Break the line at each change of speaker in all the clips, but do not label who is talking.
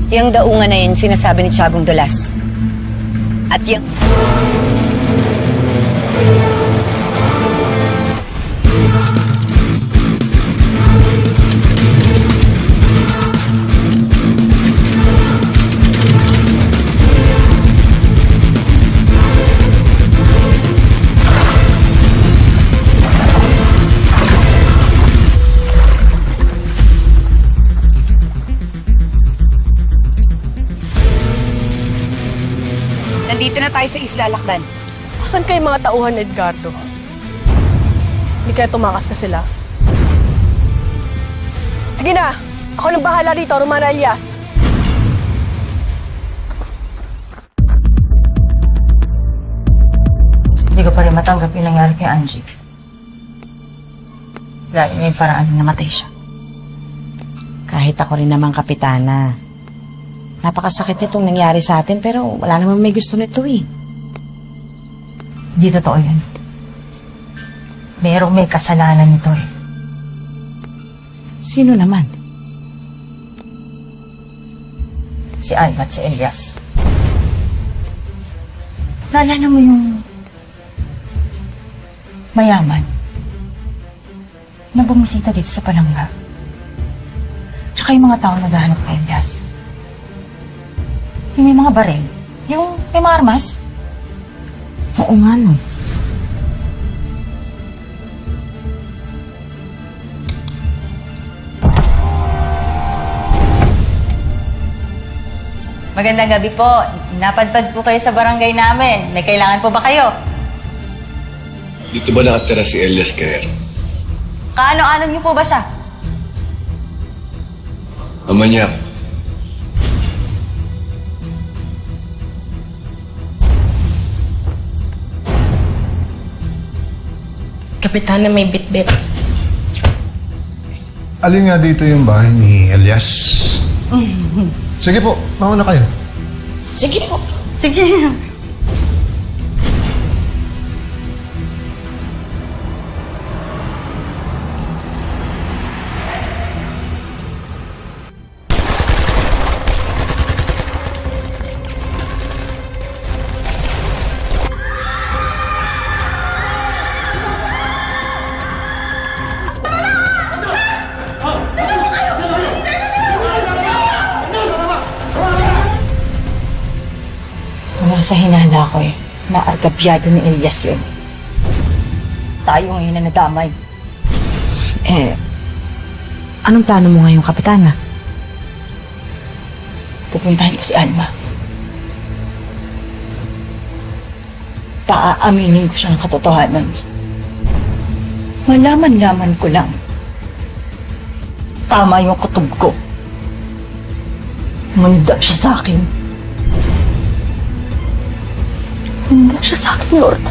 Yang daungan na yan, sinasabi ni Tiagong Dulas. At yung... Nandito na tayo sa Isla Alakdan.
Asan kayo mga tauhan, Edgardo? Hindi kaya tumakas na sila. Sige na! Ako nang bahala dito, Romana Elias.
Hindi ko pa rin matanggap yung nangyari kay Angie. Dahil may paraan na namatay siya.
Kahit ako rin naman, Kapitana. Napakasakit nitong nangyari sa atin, pero wala naman may gusto nito eh.
Hindi totoo yan. Merong may kasalanan nito eh.
Sino naman?
Si Alma at si Elias. Naalala mo yung mayaman na bumisita dito sa Palangga. Tsaka yung mga tao naghahanap kay Elias. Yung may mga baril. Yung may mga armas.
Oo nga, no.
Magandang gabi po. Napadpad po kayo sa barangay namin. May kailangan po ba kayo?
Dito ba nakatira si Elias Kerr?
Kaano-ano niyo po ba siya?
Ama niya.
Kapitana, may bit-bit.
Alin nga dito yung bahay ni Elias? Sige po, mauna kayo.
Sige po.
Sige.
Wala sa hinala ko eh. Naargabyado ni Elias yun. Tayo ngayon na nadamay.
Anong plano mo ngayon, Kapitana?
Pupuntahan ko si Alma. Paaaminin ko siya ng katotohanan. Malaman-laman ko lang. Tama yung kutob ko. Manda siya sa akin. Manda siya sa akin, Lord.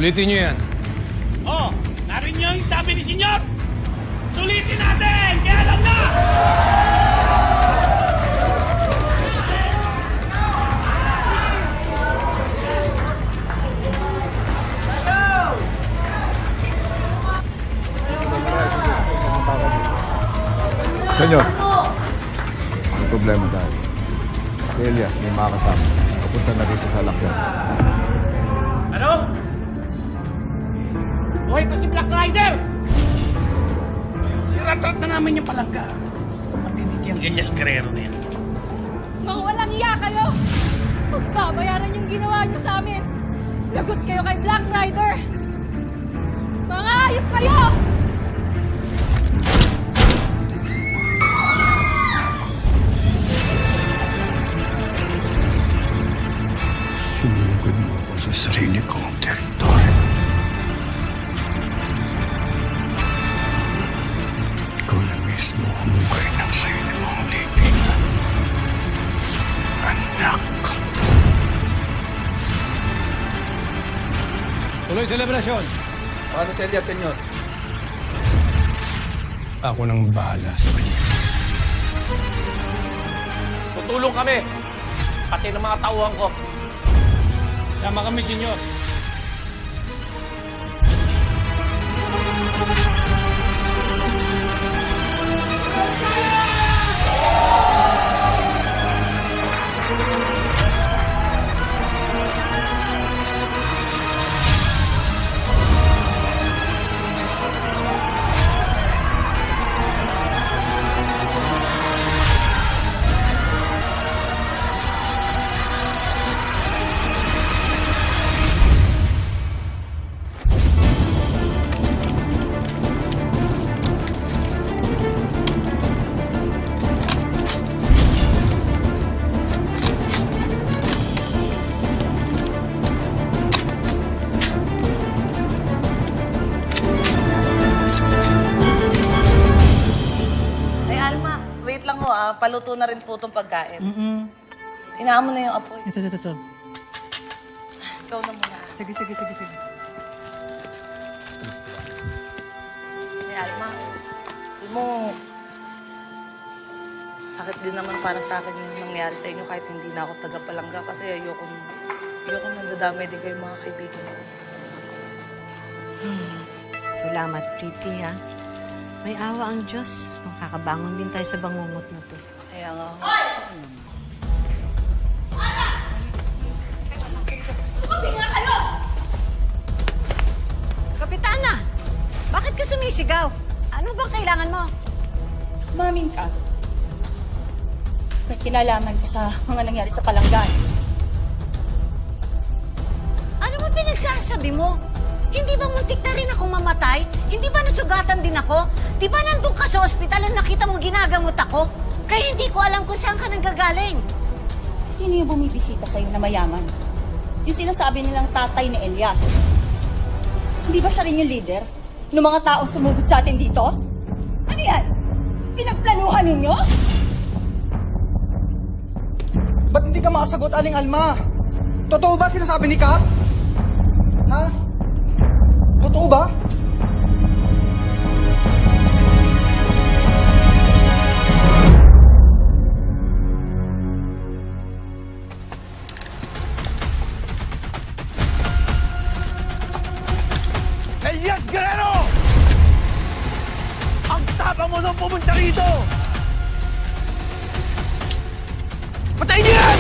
Sulitin niyo yan.
Oh, narinig niyo yung sabi ni Senyor? Sulitin natin! Kailan na?
Senyor, may problema tayo. Si Elias, may mga kasama. Papunta na rito sa lakyan.
Ano? Buhay pa si Black Rider! Niratrat na namin yung palangga. Matinig yung Elias Guerrero na yan.
Mga walang iya kayo! Pagbabayaran yung ginawa niyo sa amin! Lagot kayo kay Black Rider! Mga hayop kayo!
Sinugod mo ako sa sarili kong teritoryo. Ikaw na mismo humuhay ng sarili mong libingan. Anak.
Tuloy selebrasyon.
Paano si Elias, senyor?
Ako nang bahala sa kanya.
Tutulong kami. Pati ng mga tauhan ko. Sama kami, Senyor.
Wait lang ho paluto na rin po itong pagkain. Inaan mo na yung apoy.
Ito.
Ikaw na muna.
Sige.
Hey, Alma. Alam mo, sakit din naman para sa akin yung nangyari sa inyo kahit hindi na ako taga-palangga kasi ayoko nandadamay din kayo mga kaibigan ko.
Salamat, Pretty, ha? May awa ang Diyos. Makakabangon din tayo sa bangungot na to.
Kaya nga.
Kapitana! Bakit ka sumisigaw? Ano bang kailangan mo?
Mamin ka. May kinalaman ka sa mga nangyari sa palanggan.
Ano ba pinagsasabi mo? Hindi ba muntik na rin akong mamatay? Hindi ba nasugatan din ako? Di ba nandun ka sa ospital at nakita mo ginagamot ako? Kaya hindi ko alam kung saan ka nanggagaling.
Sino yung bumibisita sa'yo na mayaman? Yung sinasabi nilang tatay ni Elias. Hindi ba siya rin yung leader ng mga taong sumugod sa atin dito? Ano yan? Pinagplanuhan ninyo?
Ba't hindi ka makasagot, Aling Alma? Totoo ba sinasabi ni Kat? Ha? Totoo ba?
Elias Guerrero! Ang tapang mo nung pumunta rito! Patayin niyo yan!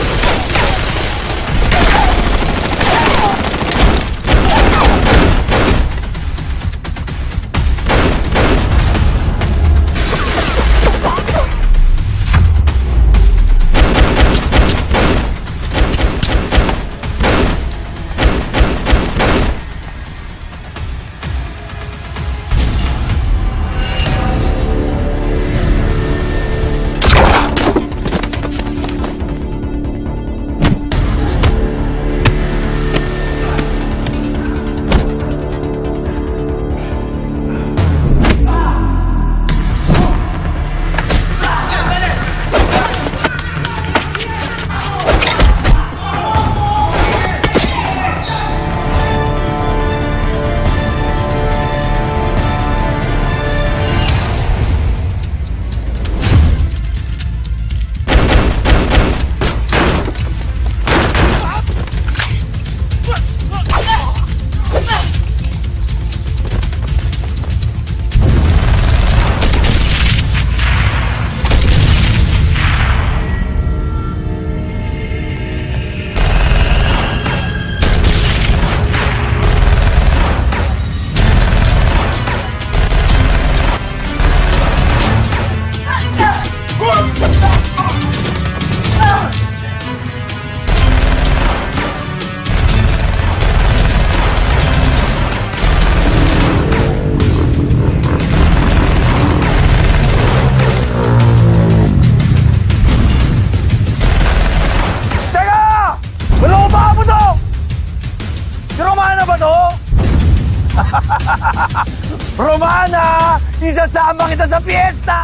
Romana! Isasama kita sa fiesta!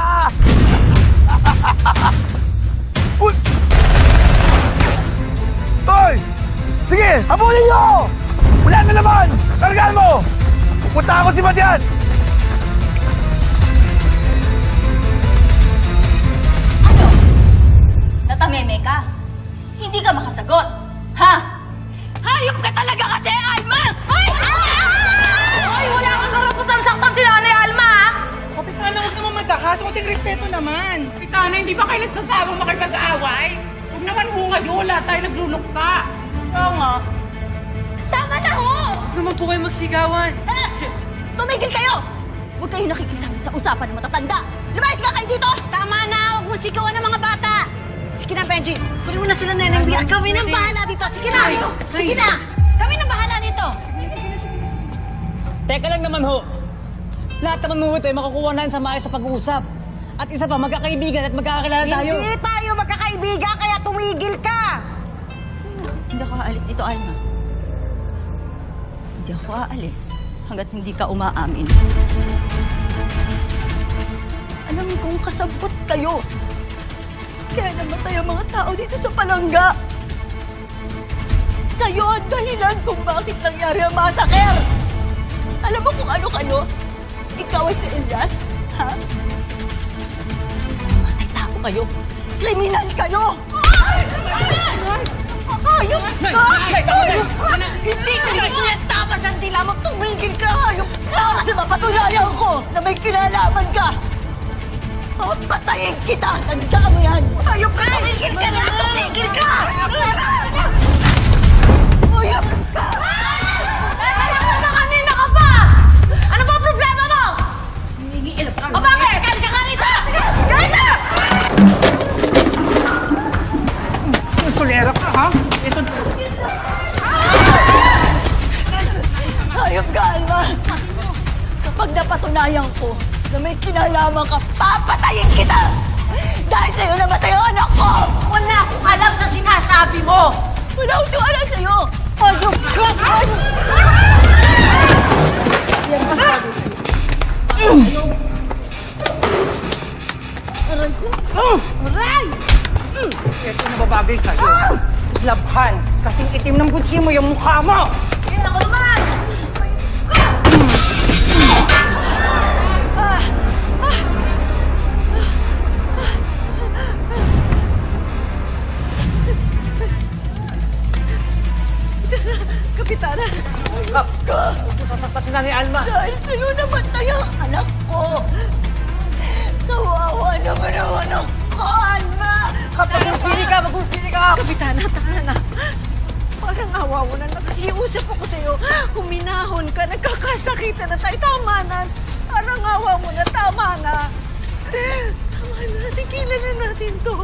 Uy! Hoy! Sige, habulin nyo! Wala na naman! Kargaan mo! Pupunta ako si Matian!
Ano? Natameme ka? Hindi ka makasagot? Ha? Hayop ka talaga kasi, Alma! Ay!
Ay, wala kang karapatan saktan si Nanay Alma, ha?
Kapitana, huwag naman magkakas. Kunting respeto naman. Kapitana, hindi ba kayo nagsasabang makipag-aaway? Huwag naman mo ngayon. Lahat tayo nagluluksa.
Oo nga. Tama na ho!
Huwag naman po kayo magsigawan.
Tumigil kayo! Huwag kayong nakikisama sa usapan ng matatanda. Lumayas ka kayo dito! Tama na! Huwag mo sigawan ng mga bata! Sige na, Benji. Kunin mo na sila Neneng Bia. Kami nang bahala dito. Sige na! Sige na! Kami nang bahala dito!
Teka lang naman ho. Lahat naman mo ito ay makukuha na sa maayos sa pag-uusap. At isa pa, magkakaibigan at magkakakilala tayo.
Hindi tayo magkakaibigan, kaya tumigil ka!
Hindi ako aalis dito, Alma. Hindi ako aalis hanggat hindi ka umaamin. Alam kong kasabot kayo. Kaya namatay ang mga tao dito sa palangga. Kayo ang dahilan kung bakit nangyari ang massacre. Alam mo kung ano kayo? Ikaw at si Elias? Ha? Matay tao kayo. Kriminal kayo! Hayop ka! Hayop ka! Hindi ka nagsiyantabas ang dila mo! Tumigil ka! Hayop ka! Kasi mapatunayan ko na may kinalaman ka! Papatayin kita! Tandaan mo yan! Hayop ka! Tumigil ka na! Tumigil ka! Hayop ka! Hayop ka!
Kanina ka pa! Ano ba problema mo? O bakit? Kaya ka rito! Ganito!
Solera ka, ha? Ito...
Hayop ka, Alma! Kapag napatunayan ko na may kinalaman ka, papatayin kita! Dahil sa'yo namatay ang anak ko!
Wala akong alam sa sinasabi mo!
Wala akong tiwala sa'yo! Hayop ka! Hayop ka!
Aray! Ito na babagay sa'yo. Labhan. Kasing itim ng butsi mo yung mukha mo.
Kaya ako naman!
Kapitana!
Huwag mo sasaktan si Nanay Alma.
Dahil sa'yo namatay ang anak ko! Kawawa naman ang anak ko, Alma!
Mag-usili ka!
Kapitana, tara na. Parang awa mo na. Nakikiusap ako sa'yo. Huminahon ka. Nagkakasakitan na tayo. Tama na. Parang awa mo na. Tama na. Tama na. Tigilan na natin to.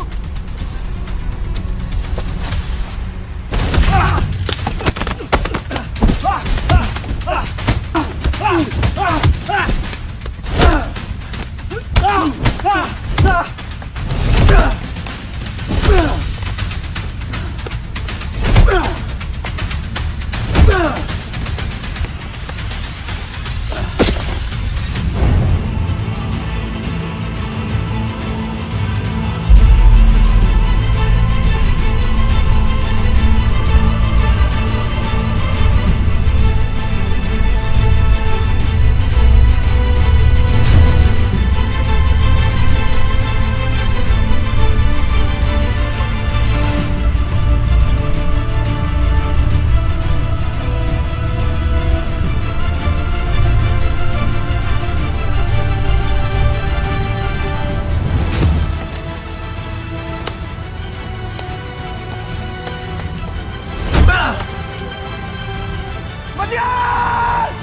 Matias!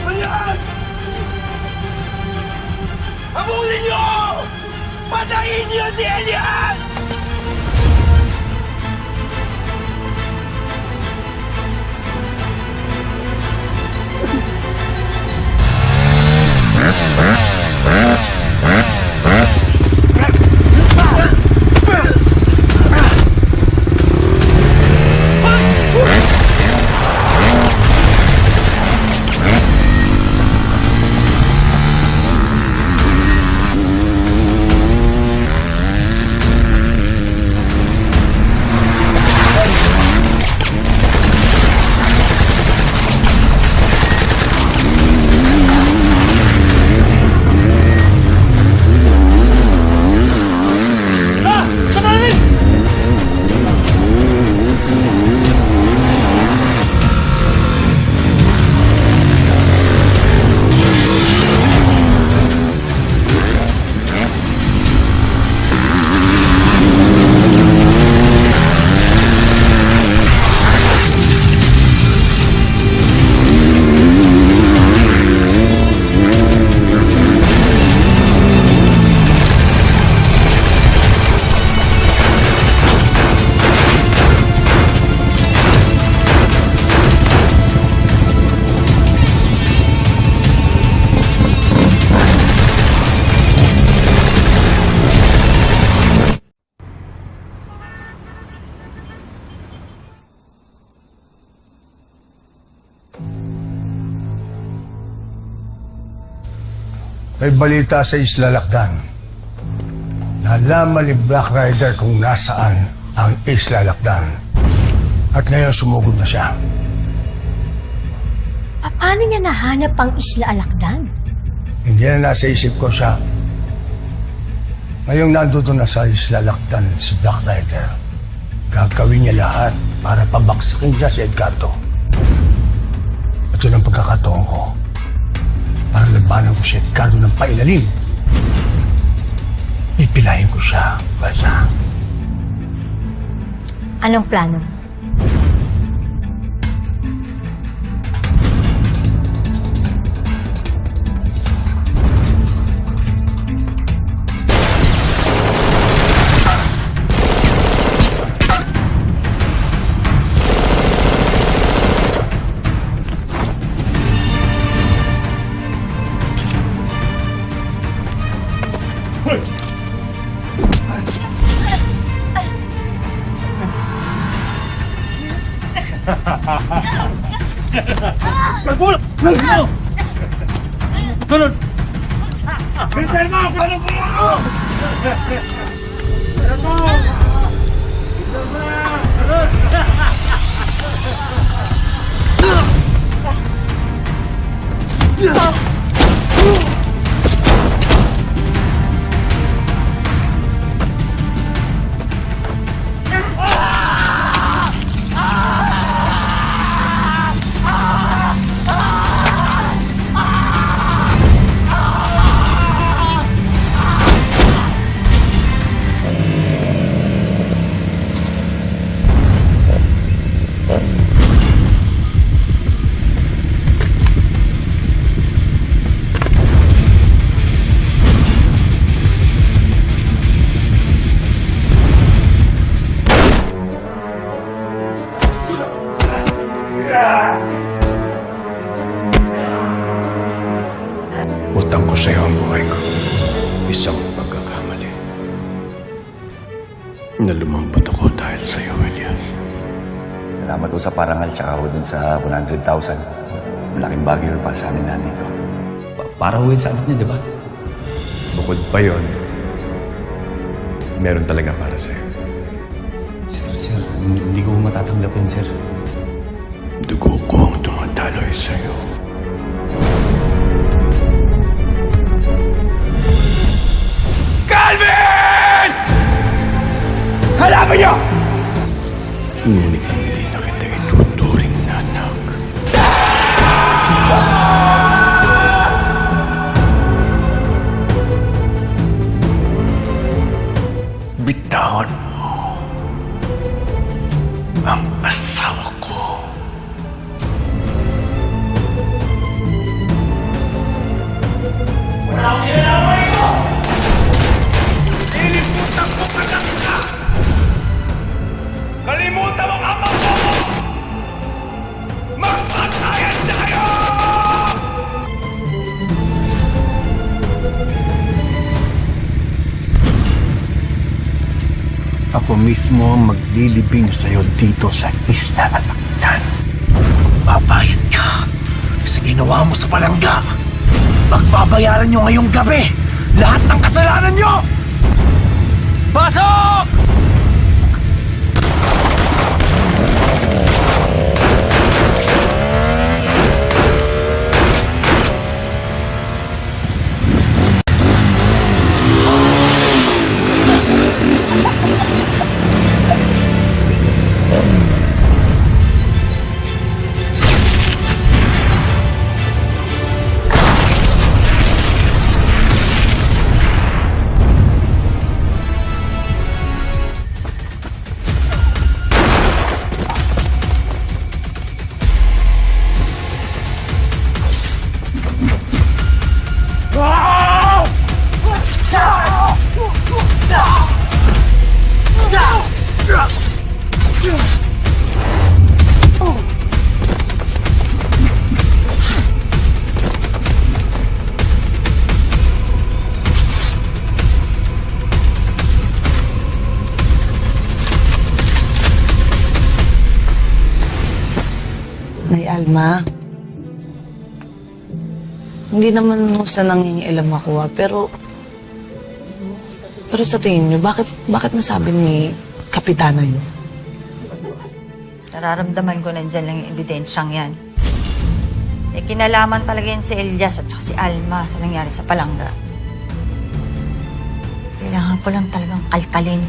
Matias! Habulin niyo! Patayin niyo si Elias!
May balita sa Isla Lakdan. Nalaman ni Black Rider kung nasaan ang Isla Lakdan. At ngayon sumugod na siya.
Paano niya nahanap ang Isla Alakdan?
Hindi na nasa isip ko siya. Ngayong nandoon na sa Isla Lakdan si Black Rider, gagawin niya lahat para pabaksakin siya si Edgardo. At yun ang pagkakataon ko para labanan ko si Edgardo ng pailalim. Pipilahin ko siya, basta.
Anong plano?
Magbulak! Magbulak! Sunod! Bilisan mo! Bilisan mo! Bilisan mo!
Utang ko sa'yo ang buhay ko. Isang pagkakamali. Na lumambot ako dahil sa'yo, Elias.
Salamat po sa parangal tsaka ho dun sa 100,000. Malaking bagay para sa amin namin ito. Para huwin sa anak niya, di ba?
Bukod pa yon, meron talaga para sa'yo.
Sir, hindi ko matatanggapin, sir.
Dugo ko ang tumataloy sa'yo.
Calvin! Halaman niyo!
Ngunit hindi na kita ituturing na anak. Bitawan mo ang asawa ko.
Wala akong ginagawa ito! Nilimutan ko pa lang ka! Kalimutan mo ang ama mo! Magpatayan tayo!
Ako mismo ang maglilibing sa'yo dito sa Isla Alakdan. Babayad ka sa ginawa mo sa palangga. Magbabayaran nyo ngayong gabi lahat ng kasalanan nyo! Pasok!
Nay Alma,
Hindi naman sa nangingialam ako pero sa tingin niyo, bakit nasabi ni Kapitana yun?
Nararamdaman ko nandyan lang yung ebidensyang yan. Eh, kinalaman talaga yan si Elias at saka si Alma sa nangyari sa Palangga. Kailangan ko lang talagang kalkalin.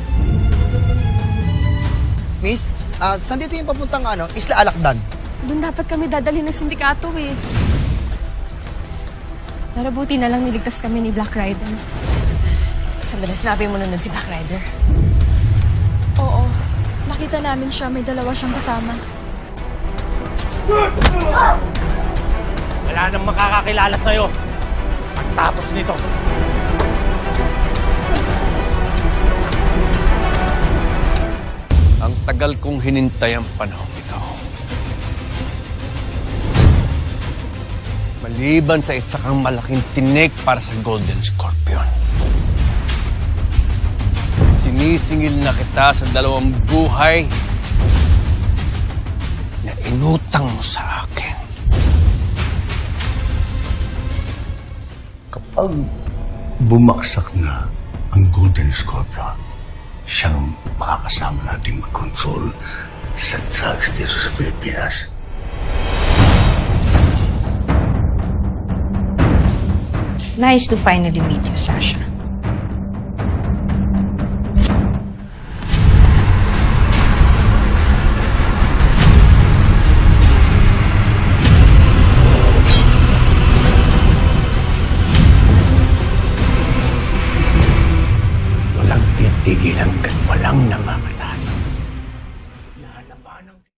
Miss, saan dito yung papuntang Isla Alakdan?
Doon dapat kami dadali ng sindikato eh. Pero buti na lang niligtas kami ni Black Rider. Sandali, sinabi mo nun si Black Rider? Oo. Nakita namin siya. May dalawa siyang kasama.
Wala nang makakakilala sa'yo. Pagtapos nito.
Ang tagal kong hinintay ang panahon ito. Maliban sa isa kang malaking tinik para sa Golden Scorpion. Sinisingil na kita sa 2 buhay na inutang mo sa akin.
Kapag bumaksak na ang Golden Scorpion, siyang makakasama natin mag-control sa drugs dito sa Pilipinas.
Nice to finally meet you, Sasha.
Walang titigil hanggang walang namamatay.